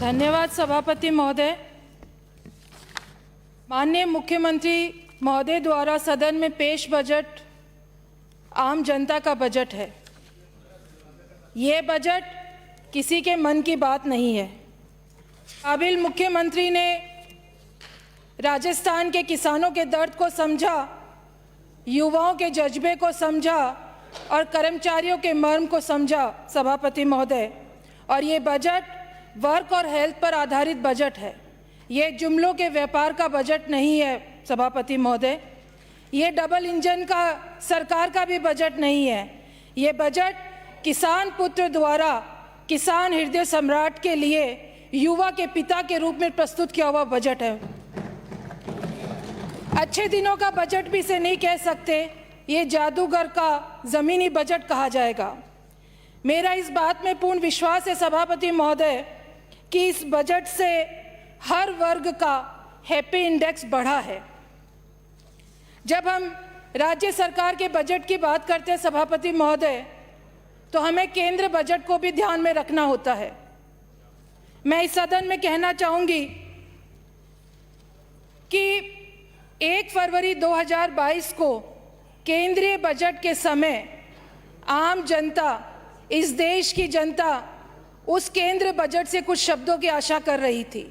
धन्यवाद सभापति महोदय। माननीय मुख्यमंत्री महोदय द्वारा सदन में पेश बजट आम जनता का बजट है। ये बजट किसी के मन की बात नहीं है। काबिल मुख्यमंत्री ने राजस्थान के किसानों के दर्द को समझा, युवाओं के जज्बे को समझा और कर्मचारियों के मर्म को समझा सभापति महोदय। और ये बजट वर्क और हेल्थ पर आधारित बजट है। ये जुमलों के व्यापार का बजट नहीं है सभापति महोदय। ये डबल इंजन का सरकार का भी बजट नहीं है। ये बजट किसान पुत्र द्वारा किसान हृदय सम्राट के लिए युवा के पिता के रूप में प्रस्तुत किया हुआ बजट है। अच्छे दिनों का बजट भी इसे नहीं कह सकते, ये जादूगर का ज़मीनी बजट कहा जाएगा। मेरा इस बात में पूर्ण विश्वास है सभापति महोदय कि इस बजट से हर वर्ग का हैप्पी इंडेक्स बढ़ा है। जब हम राज्य सरकार के बजट की बात करते हैं सभापति महोदय, तो हमें केंद्र बजट को भी ध्यान में रखना होता है। मैं इस सदन में कहना चाहूँगी कि 1 फरवरी 2022 को केंद्रीय बजट के समय आम जनता, इस देश की जनता उस केंद्र बजट से कुछ शब्दों की आशा कर रही थी।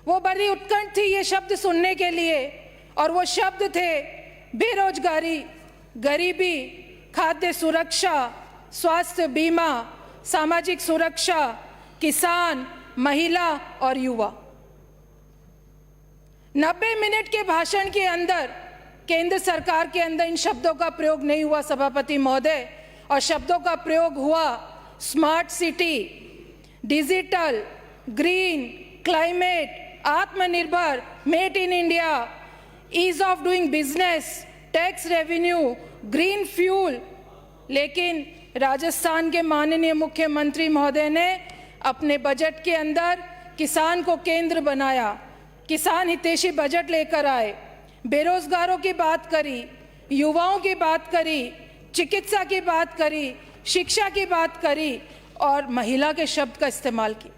वो बड़ी उत्कंठ थी ये शब्द सुनने के लिए, और वो शब्द थे बेरोजगारी, गरीबी, खाद्य सुरक्षा, स्वास्थ्य बीमा, सामाजिक सुरक्षा, किसान, महिला और युवा। 90 मिनट के भाषण के अंदर केंद्र सरकार के अंदर इन शब्दों का प्रयोग नहीं हुआ सभापति महोदय, और शब्दों का प्रयोग हुआ smart city, digital, green, climate, Atmanirbhar, made in India, ease of doing business, tax revenue, green fuel. लेकिन राजस्थान के माननीय मुख्यमंत्री महोदय ने अपने बजट के अंदर किसान को केंद्र बनाया, किसान हितैषी बजट लेकर आए, बेरोजगारों की बात करी, युवाओं की बात करी, चिकित्सा की बात करी, शिक्षा की बात करी और महिला के शब्द का इस्तेमाल किया।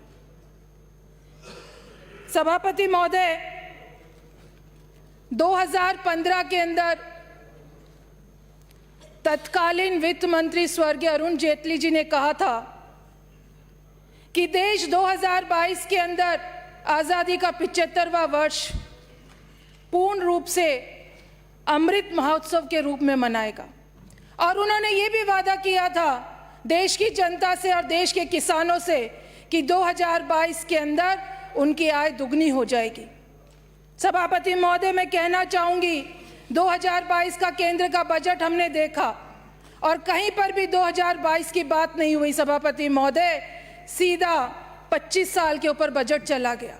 सभापति महोदय, 2015 के अंदर तत्कालीन वित्त मंत्री स्वर्गीय अरुण जेटली जी ने कहा था कि देश 2022 के अंदर आज़ादी का 75वां वर्ष पूर्ण रूप से अमृत महोत्सव के रूप में मनाएगा। और उन्होंने ये भी वादा किया था देश की जनता से और देश के किसानों से कि 2022 के अंदर उनकी आय दुगनी हो जाएगी। सभापति महोदय, मैं कहना चाहूँगी 2022 का केंद्र का बजट हमने देखा और कहीं पर भी 2022 की बात नहीं हुई सभापति महोदय। सीधा 25 साल के ऊपर बजट चला गया।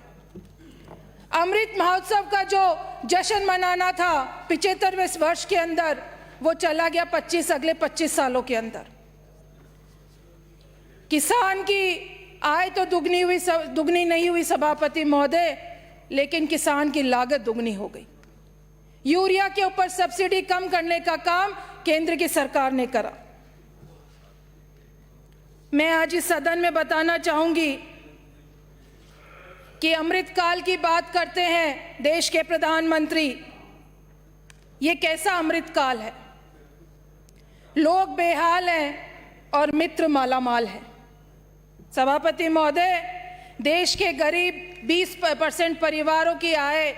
अमृत महोत्सव का जो जश्न मनाना था 75वें वर्ष के अंदर, वो चला गया अगले 25 सालों के अंदर। किसान की आय तो दुगनी नहीं हुई सभापति महोदय, लेकिन किसान की लागत दुगनी हो गई। यूरिया के ऊपर सब्सिडी कम करने का काम केंद्र की सरकार ने करा। मैं आज इस सदन में बताना चाहूंगी कि अमृतकाल की बात करते हैं देश के प्रधानमंत्री। ये कैसा अमृतकाल है? लोग बेहाल हैं और मित्र मालामाल हैं। सभापति महोदय, देश के करीब 20% परिवारों की आय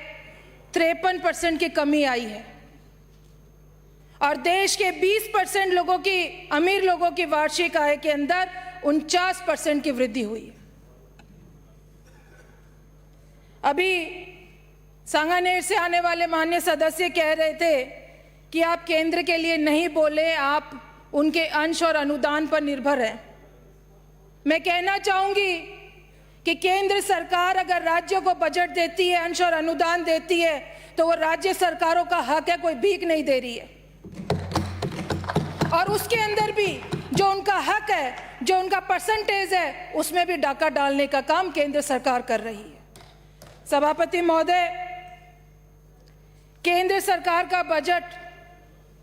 53% की कमी आई है और देश के 20% लोगों की, अमीर लोगों की वार्षिक आय के अंदर 49% की वृद्धि हुई है। अभी सांगानेर से आने वाले माननीय सदस्य कह रहे थे कि आप केंद्र के लिए नहीं बोले, आप उनके अंश और अनुदान पर निर्भर हैं। मैं कहना चाहूंगी कि केंद्र सरकार अगर राज्यों को बजट देती है, अंश और अनुदान देती है, तो वो राज्य सरकारों का हक है, कोई भीख नहीं दे रही है। और उसके अंदर भी जो उनका हक है, जो उनका परसेंटेज है, उसमें भी डाका डालने का काम केंद्र सरकार कर रही है। सभापति महोदय, केंद्र सरकार का बजट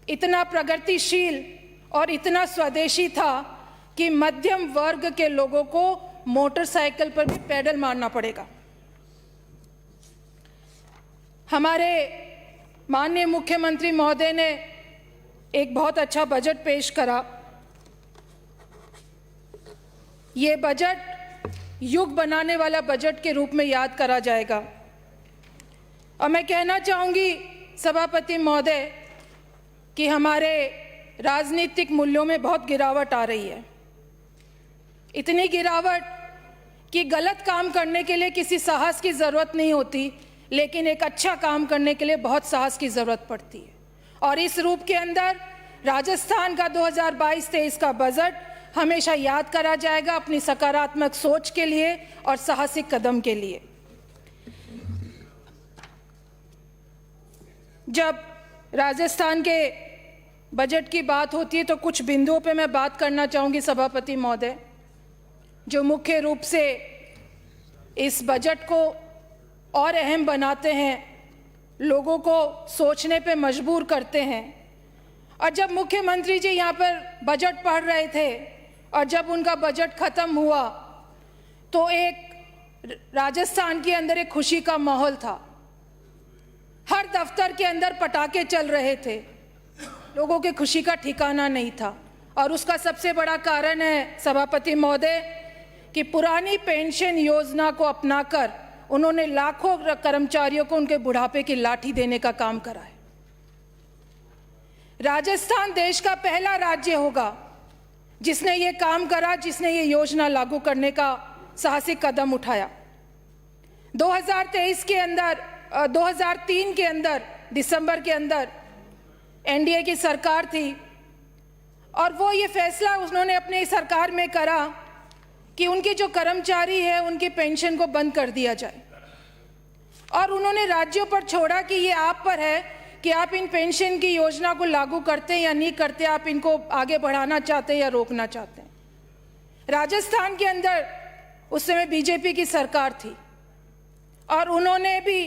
इतना प्रगतिशील और इतना स्वदेशी था कि मध्यम वर्ग के लोगों को मोटरसाइकिल पर भी पैडल मारना पड़ेगा। हमारे माननीय मुख्यमंत्री महोदय ने एक बहुत अच्छा बजट पेश करा। ये बजट युग बनाने वाला बजट के रूप में याद करा जाएगा। और मैं कहना चाहूँगी सभापति महोदय कि हमारे राजनीतिक मूल्यों में बहुत गिरावट आ रही है। इतनी गिरावट कि गलत काम करने के लिए किसी साहस की ज़रूरत नहीं होती, लेकिन एक अच्छा काम करने के लिए बहुत साहस की ज़रूरत पड़ती है। और इस रूप के अंदर राजस्थान का 2022-23 का बजट हमेशा याद करा जाएगा अपनी सकारात्मक सोच के लिए और साहसिक कदम के लिए। जब राजस्थान के बजट की बात होती है तो कुछ बिंदुओं पे मैं बात करना चाहूँगी सभापति महोदय, जो मुख्य रूप से इस बजट को और अहम बनाते हैं, लोगों को सोचने पे मजबूर करते हैं। और जब मुख्यमंत्री जी यहाँ पर बजट पढ़ रहे थे और जब उनका बजट ख़त्म हुआ तो एक राजस्थान के अंदर एक खुशी का माहौल था। हर दफ्तर के अंदर पटाखे चल रहे थे, लोगों के खुशी का ठिकाना नहीं था। और उसका सबसे बड़ा कारण है सभापति महोदय कि पुरानी पेंशन योजना को अपनाकर उन्होंने लाखों कर्मचारियों को उनके बुढ़ापे की लाठी देने का काम करा है। राजस्थान देश का पहला राज्य होगा जिसने ये काम करा, जिसने ये योजना लागू करने का साहसिक कदम उठाया। 2023 के अंदर 2003 के अंदर दिसंबर के अंदर एनडीए की सरकार थी और वो ये फैसला उन्होंने अपने सरकार में करा कि उनके जो कर्मचारी है उनकी पेंशन को बंद कर दिया जाए। और उन्होंने राज्यों पर छोड़ा कि ये आप पर है कि आप इन पेंशन की योजना को लागू करते हैं या नहीं करते, आप इनको आगे बढ़ाना चाहते हैं या रोकना चाहते हैं। राजस्थान के अंदर उस समय बीजेपी की सरकार थी और उन्होंने भी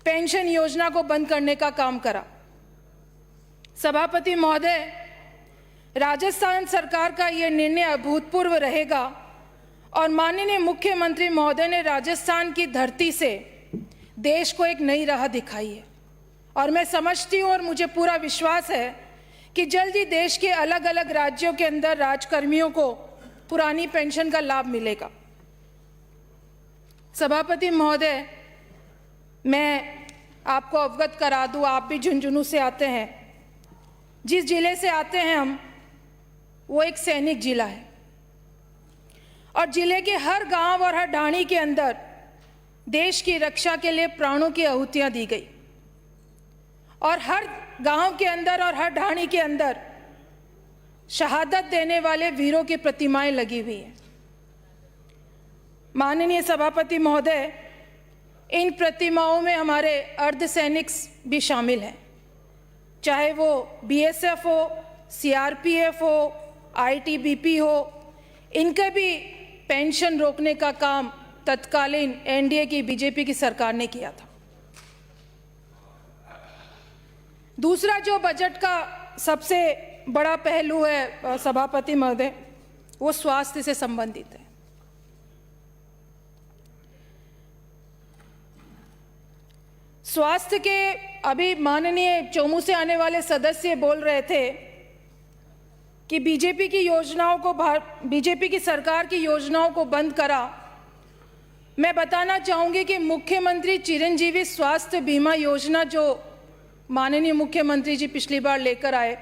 पेंशन योजना को बंद करने का काम करा। सभापति महोदय, राजस्थान सरकार का ये निर्णय अभूतपूर्व रहेगा और माननीय मुख्यमंत्री महोदय ने राजस्थान की धरती से देश को एक नई राह दिखाई है। और मैं समझती हूँ और मुझे पूरा विश्वास है कि जल्द ही देश के अलग अलग राज्यों के अंदर राजकर्मियों को पुरानी पेंशन का लाभ मिलेगा। सभापति महोदय, मैं आपको अवगत करा दूँ, आप भी झुंझुनू से आते हैं। जिस जिले से आते हैं हम, वो एक सैनिक जिला है और जिले के हर गांव और हर ढाणी के अंदर देश की रक्षा के लिए प्राणों की आहुतियां दी गई और हर गांव के अंदर और हर ढाणी के अंदर शहादत देने वाले वीरों की प्रतिमाएं लगी हुई हैं। माननीय सभापति महोदय, इन प्रतिमाओं में हमारे अर्धसैनिक भी शामिल हैं, चाहे वो बीएसएफ हो, सीआरपीएफ हो, आईटीबीपी हो। इनके भी पेंशन रोकने का काम तत्कालीन एनडीए की बीजेपी की सरकार ने किया था। दूसरा जो बजट का सबसे बड़ा पहलू है सभापति महोदय, वो स्वास्थ्य से संबंधित है। स्वास्थ्य के अभी माननीय चोमू से आने वाले सदस्य बोल रहे थे कि बीजेपी की सरकार की योजनाओं को बंद करा। मैं बताना चाहूँगी कि मुख्यमंत्री चिरंजीवी स्वास्थ्य बीमा योजना जो माननीय मुख्यमंत्री जी पिछली बार लेकर आए,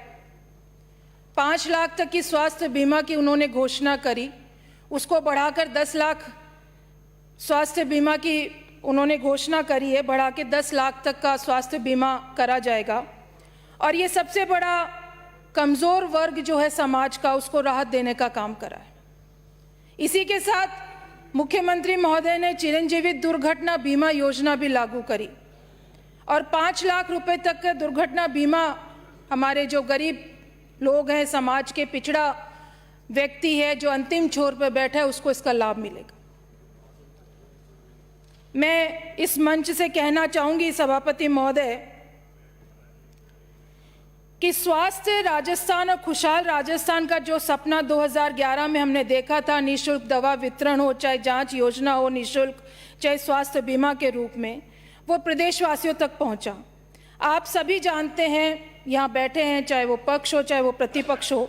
5 लाख तक की स्वास्थ्य बीमा की उन्होंने घोषणा करी, उसको बढ़ाकर 10 लाख स्वास्थ्य बीमा की उन्होंने घोषणा करी है, बढ़ा के 10 लाख तक का स्वास्थ्य बीमा करा जाएगा। और ये सबसे बड़ा कमज़ोर वर्ग जो है समाज का, उसको राहत देने का काम करा है। इसी के साथ मुख्यमंत्री महोदय ने चिरंजीवी दुर्घटना बीमा योजना भी लागू करी और 5 लाख रुपए तक का दुर्घटना बीमा हमारे जो गरीब लोग हैं, समाज के पिछड़ा व्यक्ति है जो अंतिम छोर पर बैठा है, उसको इसका लाभ मिलेगा। मैं इस मंच से कहना चाहूँगी सभापति महोदय कि स्वास्थ्य राजस्थान और खुशहाल राजस्थान का जो सपना 2011 में हमने देखा था, निःशुल्क दवा वितरण हो, चाहे जांच योजना हो निःशुल्क, चाहे स्वास्थ्य बीमा के रूप में, वो प्रदेशवासियों तक पहुंचा। आप सभी जानते हैं, यहाँ बैठे हैं, चाहे वो पक्ष हो चाहे वो प्रतिपक्ष हो,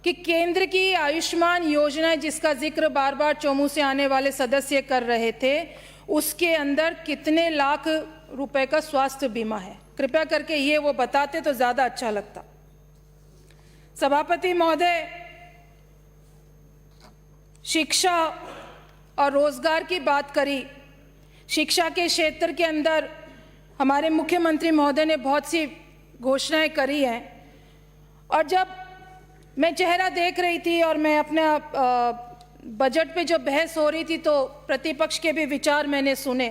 कि केंद्र की आयुष्मान योजना जिसका जिक्र बार बार चौमू से आने वाले सदस्य कर रहे थे, उसके अंदर कितने लाख रुपए का स्वास्थ्य बीमा है, कृपया करके ये वो बताते तो ज़्यादा अच्छा लगता। सभापति महोदय, शिक्षा और रोजगार की बात करी। शिक्षा के क्षेत्र के अंदर हमारे मुख्यमंत्री महोदय ने बहुत सी घोषणाएं करी हैं, और जब मैं चेहरा देख रही थी और मैं अपने बजट पे जो बहस हो रही थी तो प्रतिपक्ष के भी विचार मैंने सुने।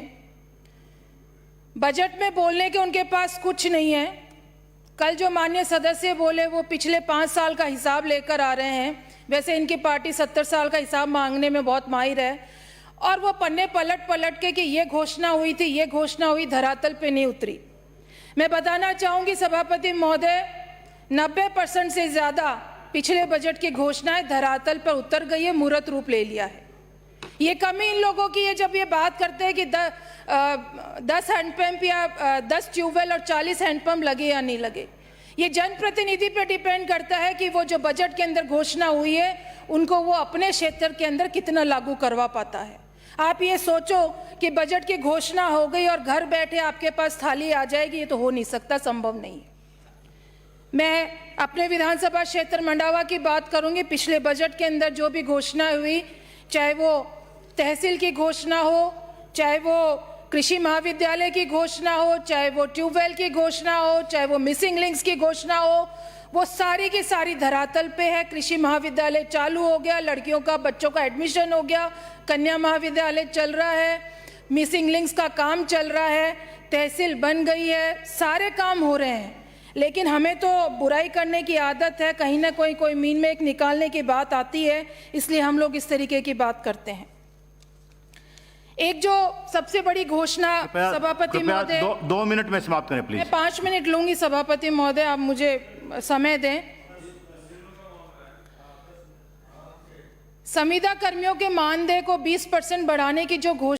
बजट में बोलने के उनके पास कुछ नहीं है। कल जो माननीय सदस्य बोले वो पिछले 5 साल का हिसाब लेकर आ रहे हैं। वैसे इनकी पार्टी 70 साल का हिसाब मांगने में बहुत माहिर है, और वो पन्ने पलट पलट के कि ये घोषणा हुई थी, ये घोषणा हुई, धरातल पे नहीं उतरी। मैं बताना चाहूँगी सभापति महोदय, 90% से ज़्यादा पिछले बजट की घोषणाएं धरातल पर उतर गई है, मूर्त रूप ले लिया है। ये कमी इन लोगों की है जब ये बात करते हैं कि 10 हैंडपंप या 10 ट्यूबवेल और 40 हैंडपंप लगे या नहीं लगे। ये जनप्रतिनिधि पे डिपेंड करता है कि वो जो बजट के अंदर घोषणा हुई है उनको वो अपने क्षेत्र के अंदर कितना लागू करवा पाता है। आप ये सोचो कि बजट की घोषणा हो गई और घर बैठे आपके पास थाली आ जाएगी, ये तो हो नहीं सकता, संभव नहीं है। मैं अपने विधानसभा क्षेत्र मंडावा की बात करूंगी। पिछले बजट के अंदर जो भी घोषणा हुई, चाहे वो तहसील की घोषणा हो, चाहे वो कृषि महाविद्यालय की घोषणा हो, चाहे वो ट्यूबवेल की घोषणा हो, चाहे वो मिसिंग लिंक्स की घोषणा हो, वो सारी की सारी धरातल पे है। कृषि महाविद्यालय चालू हो गया, लड़कियों का बच्चों का एडमिशन हो गया, कन्या महाविद्यालय चल रहा है, मिसिंग लिंक्स का काम चल रहा है, तहसील बन गई है, सारे काम हो रहे हैं। लेकिन हमें तो बुराई करने की आदत है, कहीं ना कोई मीन में एक निकालने की बात आती है, इसलिए हम लोग इस तरीके की बात करते हैं। एक जो सबसे बड़ी घोषणा सभापति महोदय, 2 मिनट में समाप्त करें प्लीज। मैं 5 मिनट लूंगी सभापति महोदय, आप मुझे समय दें। संविदा कर्मियों के मानदेय को 20% बढ़ाने की जो घोषणा